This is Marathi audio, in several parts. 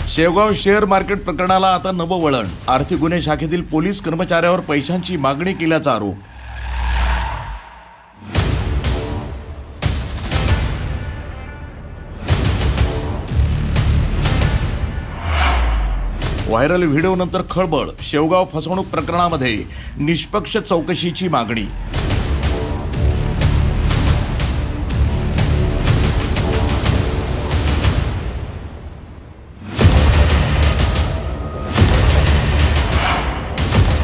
शेवगाव शेअर मार्केट प्रकरणाला आता नवं वळण. आर्थिक गुन्हे शाखेतील पोलीस कर्मचाऱ्यावर पैशांची मागणी केल्याचा आरोप. व्हायरल व्हिडिओनंतर खळबळ. शेवगाव फसवणूक प्रकरणामध्ये निष्पक्ष चौकशीची मागणी.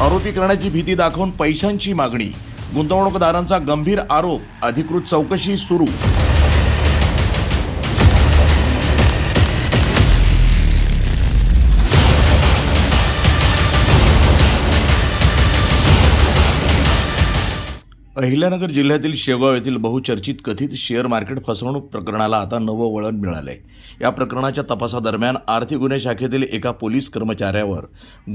आरोपी करण्याची भीती दाखवून पैशांची मागणी. गुंतवणूकदारांचा गंभीर आरोप. अधिकृत चौकशी सुरू. अहिल्यानगर जिल्ह्यातील शेवगाव येथील बहुचर्चित कथित शेअर मार्केट फसवणूक प्रकरणाला आता नवं वळण मिळालंय. या प्रकरणाच्या तपासादरम्यान आर्थिक गुन्हे शाखेतील एका पोलीस कर्मचाऱ्यावर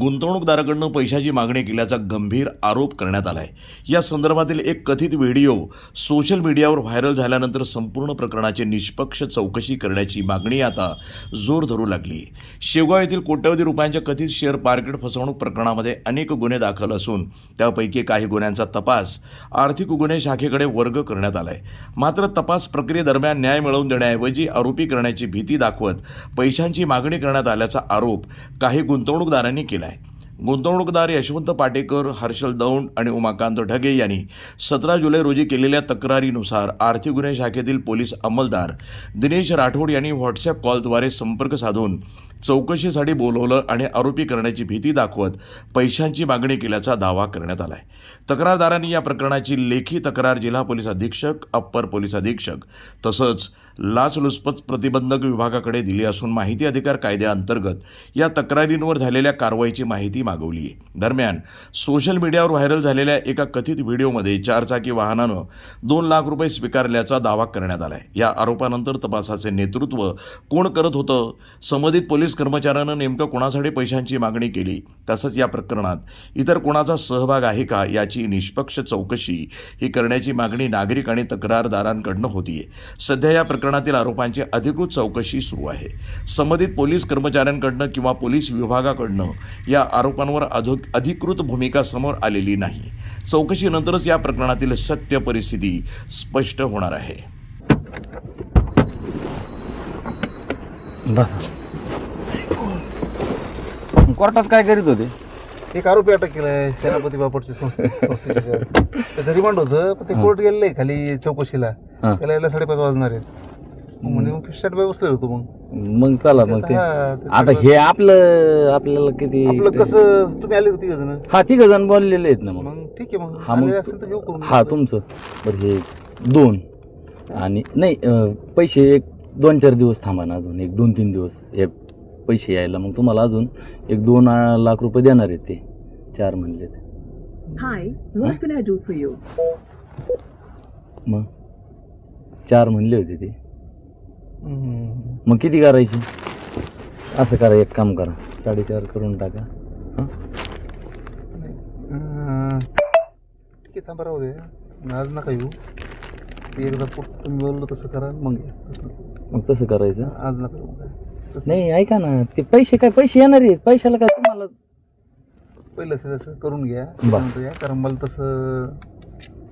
गुंतवणूकदाराकडून पैशाची मागणी केल्याचा गंभीर आरोप करण्यात आलाय. या संदर्भातील एक कथित व्हिडिओ सोशल मीडियावर व्हायरल झाल्यानंतर संपूर्ण प्रकरणाची निष्पक्ष चौकशी करण्याची मागणी आता जोर धरू लागली. शेवगाव येथील कोट्यवधी रुपयांच्या कथित शेअर मार्केट फसवणूक प्रकरणामध्ये अनेक गुन्हे दाखल असून त्यापैकी काही गुन्ह्यांचा तपास आर्थिक गुन्हे शाखेकडे वर्ग करण्यात आलाय. मात्र तपास प्रक्रियेदरम्यान न्याय मिळवून देण्याऐवजी आरोपी करण्याची भीती दाखवत पैशांची मागणी करण्यात आल्याचा आरोप काही गुंतवणूकदारांनी केलाय. गुंतवणूकदार यशवंत पाटेकर, हर्षल दौंड आणि उमाकांत ढगे यांनी 17 जुलै रोजी केलेल्या तक्रारीनुसार आर्थिक गुन्हे शाखेतील पोलीस अंमलदार दिनेश राठोड यांनी व्हॉट्सॲप कॉलद्वारे संपर्क साधून चौकशीसाठी बोलवलं आणि आरोपी करण्याची भीती दाखवत पैशांची मागणी केल्याचा दावा करण्यात आलाय. तक्रारदारांनी या प्रकरणाची लेखी तक्रार जिल्हा पोलीस अधीक्षक, अप्पर पोलीस अधीक्षक तसंच लाचलुचपत प्रतिबंधक विभागाकडे दिली असून माहिती अधिकार कायद्याअंतर्गत या तक्रारींवर झालेल्या कारवाईची माहिती मागवली आहे. दरम्यान सोशल मीडियावर व्हायरल झालेल्या एका कथित व्हिडिओमध्ये 4 चाकी वाहनानं 2 लाख रुपये स्वीकारल्याचा दावा करण्यात आलाय. या आरोपानंतर तपासाचे नेतृत्व कोण करत होतं, संबंधित पोलीस कर्मचाऱ्यानं नेमकं कोणासाठी पैशांची मागणी केली, तसंच या प्रकरणात इतर कोणाचा सहभाग आहे का याची निष्पक्ष चौकशी ही करण्याची मागणी नागरिक आणि तक्रारदारांकडनं होतीये. सध्या या प्रकरणातील आरोपांची अधिकृत चौकशी सुरू आहे. संबंधित पोलीस कर्मचाऱ्यांकडनं किंवा पोलीस विभागाकडनं या आरोपांवर अधिकृत भूमिका समोर आलेली नाही. चौकशीनंतरच या प्रकरणातील सत्य परिस्थिती स्पष्ट होणार आहे. बस कोर्टात काय करीत होते? एक आरोपी अटक केलाय सेनापती बापटच्या संस्थेच्या. त्याचं रिमांड होतं, पण ते कोर्ट गेलेलं आहे खाली चौकशीला. त्याला यायला 5:30 वाजणार आहेत. म्हणजे मग फिशट बाय बसलेलो होतो. मग चला मग ते आता हे आपल्याला किती आपलं कसं तुम्ही आले होते जण? हा 3 जण बोललेले आहेत ना. मग ठीक आहे, मग हा मग आलेले असेल तर घेऊ करून. हा तुमचं बरं. हे 2 आणि नाही पैसे एक 2-4 दिवस थांबा ना, अजून एक 2-3 दिवस हे पैसे यायला. मग तुम्हाला अजून एक 2 लाख रुपये देणार आहेत. ते 4 म्हणले. Hi, what can I do for you? मग 4 म्हणले होते ते. मग किती करायचे? असं करा, एक काम करा, 4.5 करून टाका. ठीक आहे, थांबा, राहू दे. आज नका येऊ. ते एकदा तुम्ही बोललो तसं करा, मग मग तसं करायचं. आज नका येऊ. नाही ऐका ना, ते पैसे येणार आहेत. पैशाला काय तुम्हाला पहिलं सगळं करून घ्या. कारण मला तसं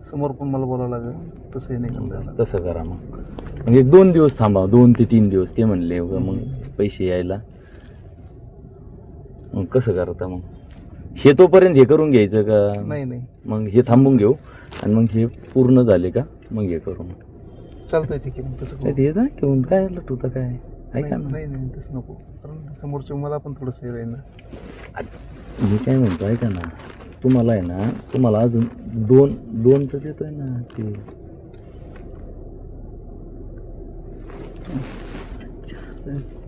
समोर पण मला बोलावं लागेल. तसं हे नाही करता. तसं करा. मग एक 2 दिवस थांबा, 2 ते 3 दिवस ते म्हणले. मग पैसे यायला मग कसं करता? मग हे तोपर्यंत हे करून घ्यायचं का? नाही, मग हे थांबून घेऊ आणि मग हे पूर्ण झाले का मग हे करू. चालतंय, ठीक आहे. मग तसं ते ना घेऊन काय होतं काय ऐका ना. नाही तसं नको, कारण समोरच्या मला पण थोडंसं हे राहील ना. मी काय म्हणतो ऐका ना, तुम्हाला आहे ना, तुम्हाला अजून 2 तर देतोय ना. ते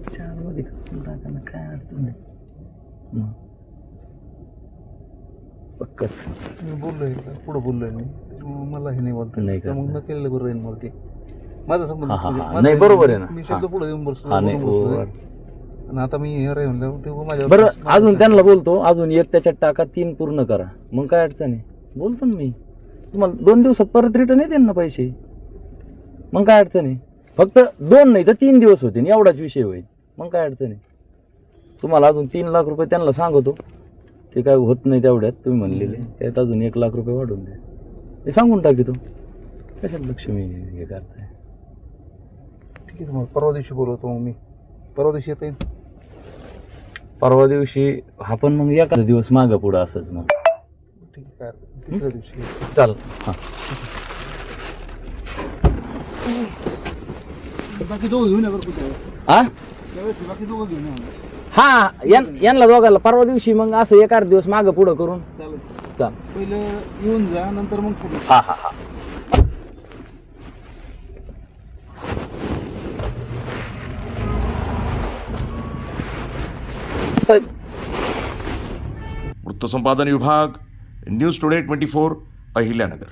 4 मध्ये टाका ना, काय अडचण नाही. पक्कच मी बोललोय पुढं बोललोय मी, मला हे नाही बोलतो. नाही का? मग न केलेलं बरं राहील मला. ते माझा संबंध नाही, बरोबर आहे ना. मी शब्द पुढे देऊन बसलो. आणि आता मी हे राहील म्हणल्यावर ते माझ्या बरं. अजून त्यांना बोलतो, अजून एक त्याच्यात टाका, 3 पूर्ण करा. मग काय अडचण आहे? बोलतो ना मी तुम्हाला. 2 दिवसात परत रिटर्न येते ना पैसे. मग काय अडचण आहे? फक्त 2 नाही तर 3 दिवस होते, एवढाच विषय होईल. मग काय अडचण आहे? तुम्हाला अजून 3 लाख रुपये त्यांना सांगतो, ते काय होत नाही तेवढ्यात तुम्ही म्हणलेले, त्यात अजून 1 लाख रुपये वाढून द्या, ते सांगून टाकी. तो कशात लक्ष्मी हे करताय? ठीक आहे, मग परवा दिवशी बोलवतो. मग मी परवा दिवशी येता येईल. परवा दिवशी हा, पण मग एखादा दिवस मागं पुढं असंच मग. ठीक आहे, काय तिसऱ्या दिवशी चाल. हां, बाकी दोघं घेऊन या बरं कुठे हां त्यावेळेस बाकी दोघं घेऊन या. हां, यांना दोघाला परवा दिवशी मग असं 1-8 दिवस मागं पुढं करून चालेल. चाल. पहिलं येऊन जा, नंतर मग पुढे. हां हां हां. साहेब, वृत्तसंपादन विभाग, न्यूज टुडे 24, अहिल्यानगर.